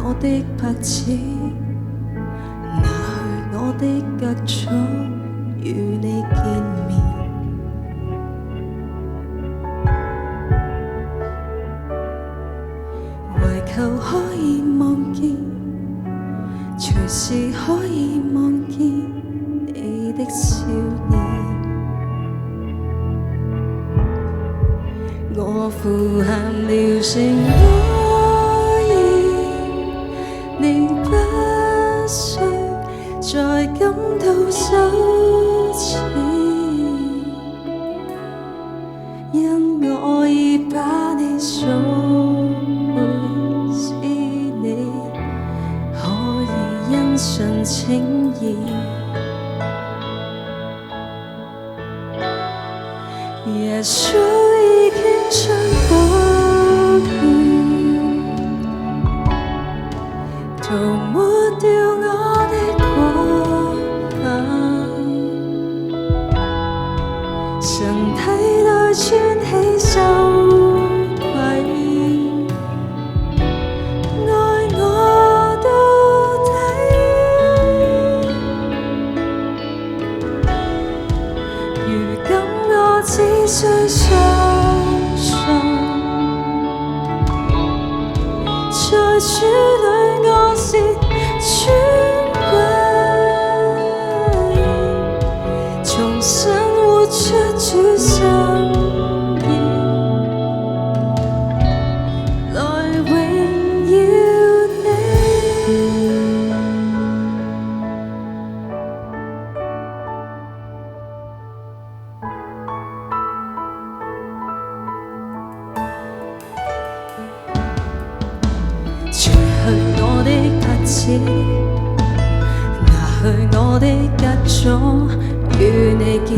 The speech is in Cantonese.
我的拍子，拿去我的隔阻，與你見面。唯求可以望見，隨時可以望見你的笑臉。我呼喊了聲可以，你不需再感到羞恥，因我已把你送回是你可以欣賞情意。耶穌已經將寶血塗抹掉我的過犯，神替代穿起羞愧，愛我到底。如今我只需相信，在主裏我是尊貴，重新活出主心意，來榮耀你。除去我的拍子，拿去我的隔阻，與你見